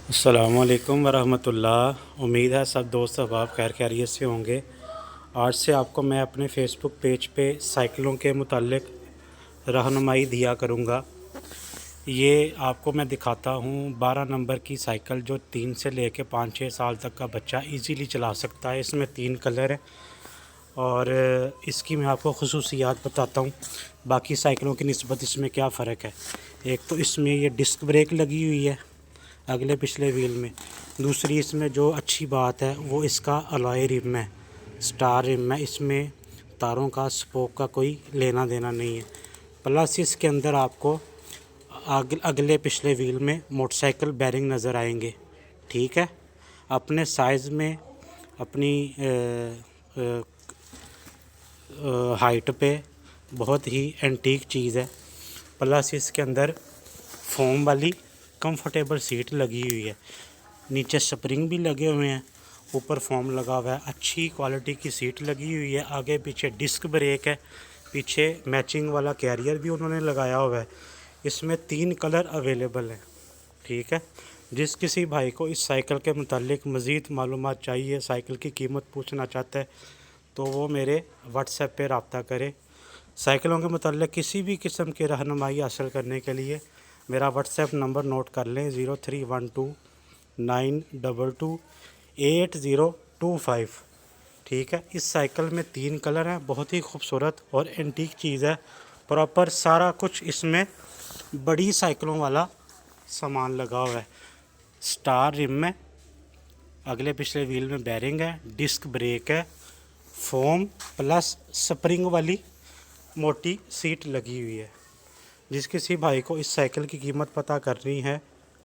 अस्सलामुअलैकुम वरहमतुल्लाह। उम्मीद है सब दोस्त अहबाब खैर खैरियत से होंगे। आज से आपको मैं अपने फ़ेसबुक पेज पे साइकिलों के मुतालिक रहनुमाई दिया करूँगा। ये आपको मैं दिखाता हूँ 12 नंबर की साइकिल जो 3 से लेके 5-6 साल तक का बच्चा इजीली चला सकता है। इसमें 3 कलर हैं और इसकी मैं आपको ख़ुसूसियात बताता हूँ, बाकी साइकिलों की निस्बत इसमें क्या फ़र्क है। एक तो इसमें ये डिस्क ब्रेक लगी हुई है अगले पिछले व्हील में। दूसरी इसमें जो अच्छी बात है वो इसका अलॉय रिम है, स्टार रिम है। इसमें तारों का स्पोक का कोई लेना देना नहीं है। प्लस इसके अंदर आपको अगले पिछले व्हील में मोटरसाइकिल बैरिंग नज़र आएंगे। ठीक है, अपने साइज़ में अपनी हाइट पे बहुत ही एंटीक चीज़ है। प्लस इसके अंदर फोम वाली कंफर्टेबल सीट लगी हुई है, नीचे स्प्रिंग भी लगे हुए हैं, ऊपर फोम लगा हुआ है। अच्छी क्वालिटी की सीट लगी हुई है। आगे पीछे डिस्क ब्रेक है, पीछे मैचिंग वाला कैरियर भी उन्होंने लगाया हुआ है। इसमें 3 कलर अवेलेबल हैं। ठीक है, जिस किसी भाई को इस साइकिल के मुतालिक मज़ीद मालूमात चाहिए, साइकिल की कीमत पूछना चाहता है, तो वो मेरे व्हाट्सएप पे रब्ता करे। साइकिलों के मुतालिक किसी भी किस्म की रहनुमाई हासिल करने के लिए मेरा व्हाट्सएप नंबर नोट कर लें, 0312922825। ठीक है, इस साइकिल में 3 कलर हैं, बहुत ही खूबसूरत और एंटीक चीज़ है। प्रॉपर सारा कुछ इसमें बड़ी साइकिलों वाला सामान लगा हुआ है। स्टार रिम में, अगले पिछले व्हील में बैरिंग है, डिस्क ब्रेक है, फोम प्लस स्प्रिंग वाली मोटी सीट लगी हुई है। जिस किसी भाई को इस साइकिल की कीमत पता करनी है